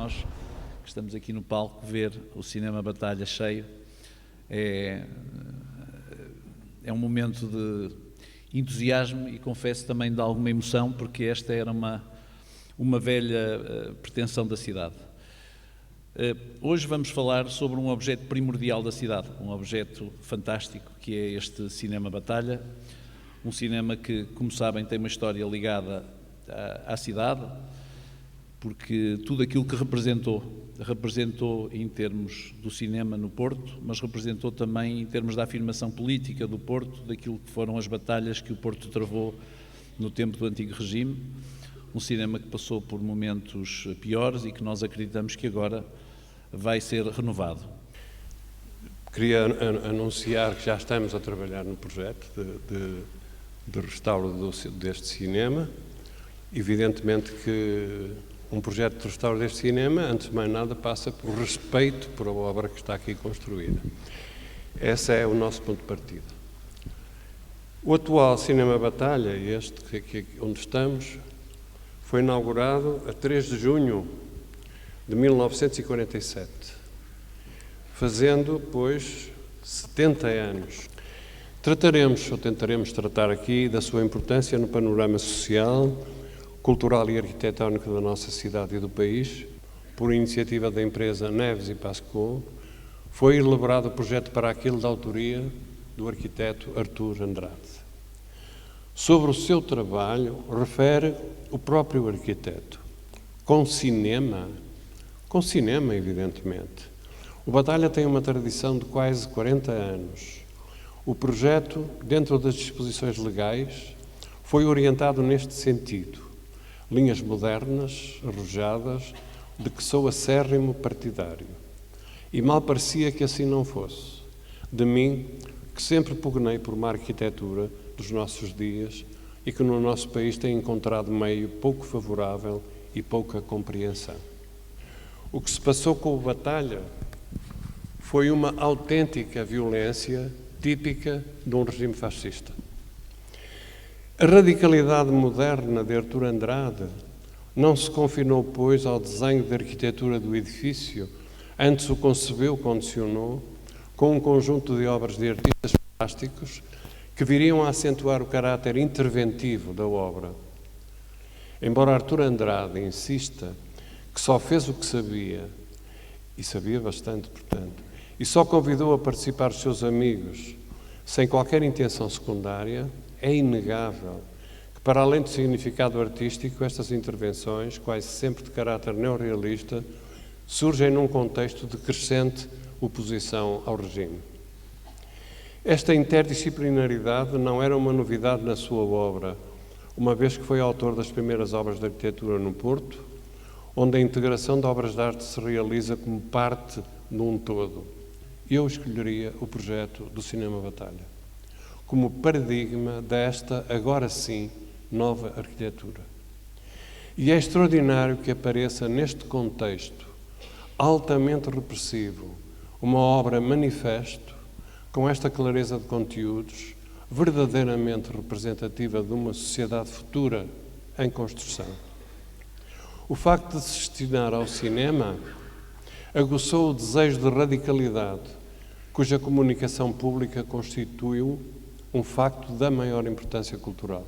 nós que estamos aqui no palco ver o Cinema Batalha cheio. É um momento de entusiasmo e confesso também de alguma emoção, porque esta era uma velha pretensão da cidade. Hoje vamos falar sobre um objeto primordial da cidade, um objeto fantástico que é este Cinema Batalha, um cinema que, como sabem, tem uma história ligada à cidade, porque tudo aquilo que representou em termos do cinema no Porto, mas representou também em termos da afirmação política do Porto, daquilo que foram as batalhas que o Porto travou no tempo do antigo regime, um cinema que passou por momentos piores e que nós acreditamos que agora vai ser renovado. Queria anunciar que já estamos a trabalhar no projeto de restauro deste cinema. Evidentemente que um projeto de restauro deste cinema, antes de mais nada, passa por respeito por a obra que está aqui construída. Esse é o nosso ponto de partida. O atual Cinema Batalha, onde estamos, foi inaugurado a 3 de junho de 1947, fazendo, pois, 70 anos. Tentaremos tratar aqui da sua importância no panorama social, cultural e arquitetónico da nossa cidade e do país. Por iniciativa da empresa Neves e Pascoe, foi elaborado o projeto para aquilo da autoria do arquiteto Artur Andrade. Sobre o seu trabalho, refere o próprio arquiteto. Com cinema, evidentemente. O Batalha tem uma tradição de quase 40 anos. O projeto, dentro das disposições legais, foi orientado neste sentido. Linhas modernas, arrojadas, de que sou acérrimo partidário. E mal parecia que assim não fosse. De mim, que sempre pugnei por uma arquitetura dos nossos dias e que no nosso país tem encontrado meio pouco favorável e pouca compreensão. O que se passou com o Batalha foi uma autêntica violência típica de um regime fascista. A radicalidade moderna de Artur Andrade não se confinou, pois, ao desenho de arquitetura do edifício, antes o concebeu, condicionou, com um conjunto de obras de artistas plásticos que viriam a acentuar o caráter interventivo da obra. Embora Artur Andrade insista que só fez o que sabia, e sabia bastante, portanto, e só convidou a participar os seus amigos sem qualquer intenção secundária, é inegável que, para além do significado artístico, estas intervenções, quase sempre de caráter neorrealista, surgem num contexto de crescente oposição ao regime. Esta interdisciplinaridade não era uma novidade na sua obra, uma vez que foi autor das primeiras obras de arquitetura no Porto, onde a integração de obras de arte se realiza como parte de um todo. Eu escolheria o projeto do Cinema Batalha como paradigma desta, agora sim, nova arquitetura. E é extraordinário que apareça neste contexto altamente repressivo uma obra manifesto, com esta clareza de conteúdos, verdadeiramente representativa de uma sociedade futura em construção. O facto de se destinar ao cinema aguçou o desejo de radicalidade, cuja comunicação pública constituiu um facto da maior importância cultural.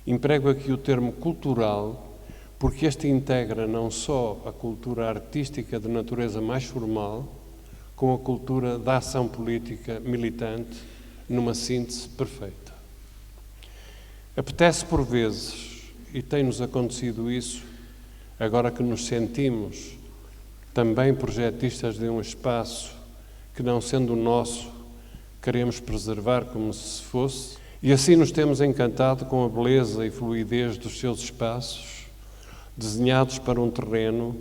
Emprego aqui o termo cultural porque este integra não só a cultura artística de natureza mais formal, com a cultura da ação política militante numa síntese perfeita. Apetece por vezes, e tem-nos acontecido isso, agora que nos sentimos também projetistas de um espaço que, não sendo nosso, queremos preservar como se fosse, e assim nos temos encantado com a beleza e fluidez dos seus espaços, desenhados para um terreno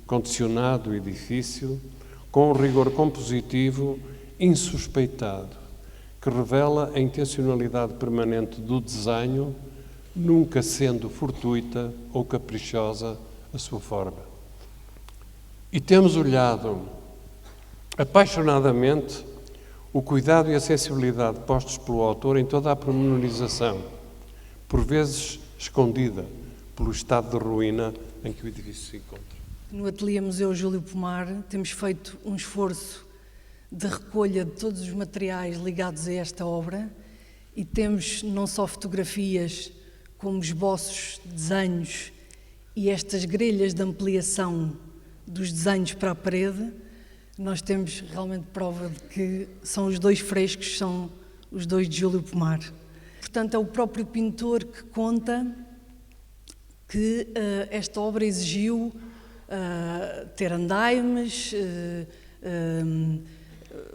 condicionado e difícil, com um rigor compositivo insuspeitado, que revela a intencionalidade permanente do desenho, nunca sendo fortuita ou caprichosa a sua forma. E temos olhado apaixonadamente o cuidado e a sensibilidade postos pelo autor em toda a pormenorização, por vezes escondida pelo estado de ruína em que o edifício se encontra. No Ateliê Museu Júlio Pomar temos feito um esforço de recolha de todos os materiais ligados a esta obra e temos não só fotografias, como esboços, desenhos e estas grelhas de ampliação dos desenhos para a parede. Nós temos realmente prova de que são os 2 frescos, são os 2 de Júlio Pomar. Portanto, é o próprio pintor que conta que esta obra exigiu ter andaimes,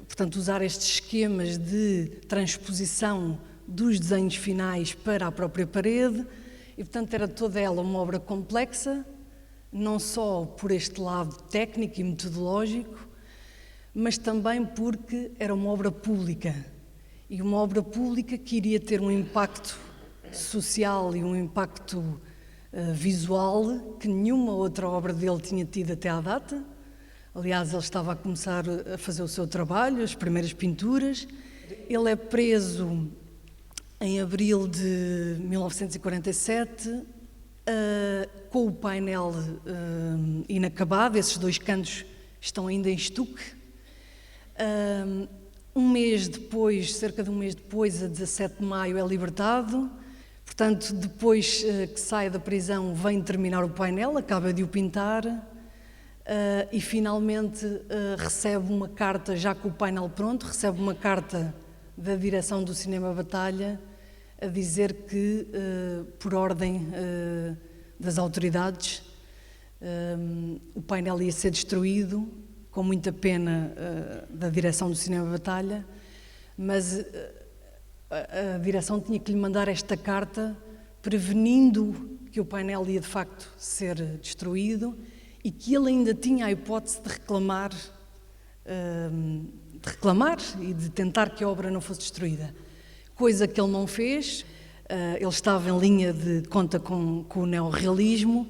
portanto, usar estes esquemas de transposição dos desenhos finais para a própria parede e, portanto, era toda ela uma obra complexa, não só por este lado técnico e metodológico, mas também porque era uma obra pública e uma obra pública que iria ter um impacto social e um impacto visual que nenhuma outra obra dele tinha tido até à data. Aliás, ele estava a começar a fazer o seu trabalho, as primeiras pinturas. Ele é preso em abril de 1947, com o painel inacabado, esses 2 cantos estão ainda em estuque. Um mês depois, cerca de um mês depois, a 17 de maio, é libertado. Portanto, depois que sai da prisão, vem terminar o painel, acaba de o pintar e finalmente recebe uma carta, já com o painel pronto, recebe uma carta da direção do Cinema Batalha a dizer que, por ordem das autoridades, o painel ia ser destruído, com muita pena da direção do Cinema Batalha, mas a direção tinha que lhe mandar esta carta prevenindo que o painel ia de facto ser destruído e que ele ainda tinha a hipótese de reclamar e de tentar que a obra não fosse destruída, coisa que ele não fez. Ele estava em linha de conta com o neorrealismo,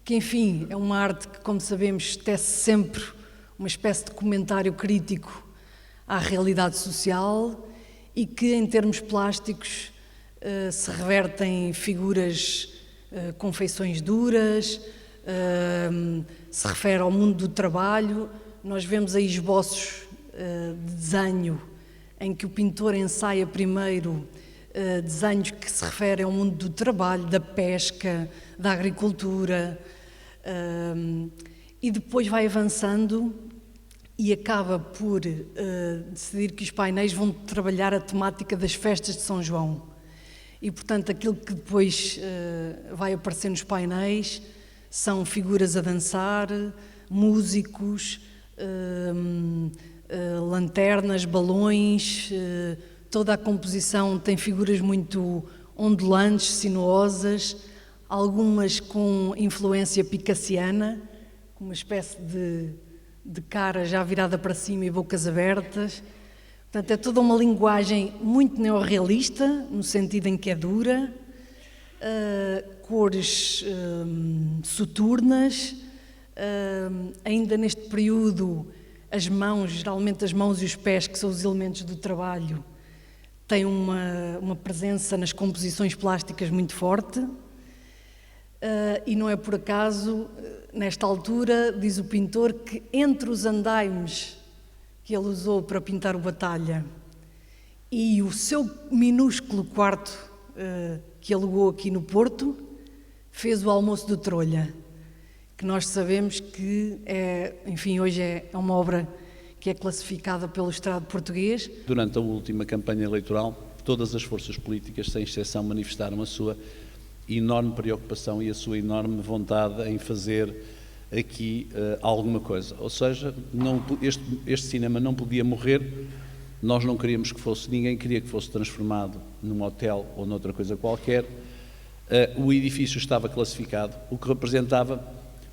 que enfim é uma arte que, como sabemos, tece sempre uma espécie de comentário crítico à realidade social e que, em termos plásticos, se revertem figuras com feições duras, se refere ao mundo do trabalho. Nós vemos aí esboços de desenho em que o pintor ensaia primeiro desenhos que se referem ao mundo do trabalho, da pesca, da agricultura, e depois vai avançando e acaba por decidir que os painéis vão trabalhar a temática das festas de São João. E, portanto, aquilo que depois vai aparecer nos painéis são figuras a dançar, músicos, lanternas, balões, toda a composição tem figuras muito ondulantes, sinuosas, algumas com influência picassiana, com uma espécie de cara já virada para cima e bocas abertas. Portanto, é toda uma linguagem muito neorrealista, no sentido em que é dura, cores soturnas, ainda neste período as mãos, geralmente as mãos e os pés, que são os elementos do trabalho, têm uma presença nas composições plásticas muito forte. E não é por acaso, nesta altura, diz o pintor, que entre os andaimes que ele usou para pintar o Batalha e o seu minúsculo quarto que alugou aqui no Porto, fez o Almoço do Trolha, que nós sabemos que enfim, hoje é uma obra que é classificada pelo Estado português. Durante a última campanha eleitoral, todas as forças políticas, sem exceção, manifestaram a sua enorme preocupação e a sua enorme vontade em fazer aqui alguma coisa. Ou seja, este cinema não podia morrer, nós não queríamos que fosse, ninguém queria que fosse transformado num hotel ou noutra coisa qualquer. O edifício estava classificado, o que representava,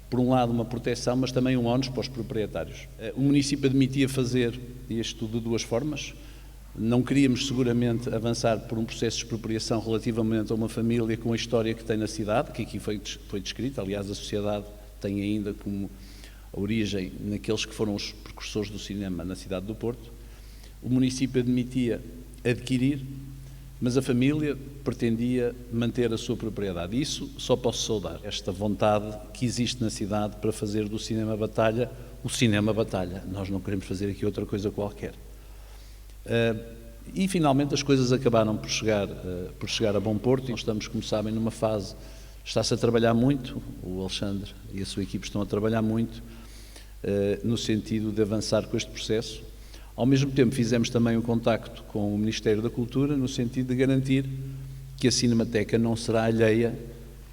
por um lado, uma proteção, mas também um ónus para os proprietários. O município admitia fazer isto de 2 formas. Não queríamos seguramente avançar por um processo de expropriação relativamente a uma família com a história que tem na cidade, que aqui foi descrita. Aliás, a sociedade tem ainda como origem naqueles que foram os precursores do cinema na cidade do Porto. O município admitia adquirir, mas a família pretendia manter a sua propriedade. Isso só posso saudar, esta vontade que existe na cidade para fazer do Cinema Batalha o Cinema Batalha. Nós não queremos fazer aqui outra coisa qualquer. E finalmente as coisas acabaram por chegar a bom porto. Nós estamos, como sabem, numa fase, está-se a trabalhar muito, o Alexandre e a sua equipe estão a trabalhar muito no sentido de avançar com este processo. Ao mesmo tempo fizemos também um contacto com o Ministério da Cultura no sentido de garantir que a Cinemateca não será alheia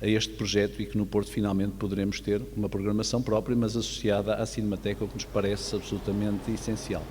a este projeto e que no Porto finalmente poderemos ter uma programação própria, mas associada à Cinemateca, o que nos parece absolutamente essencial.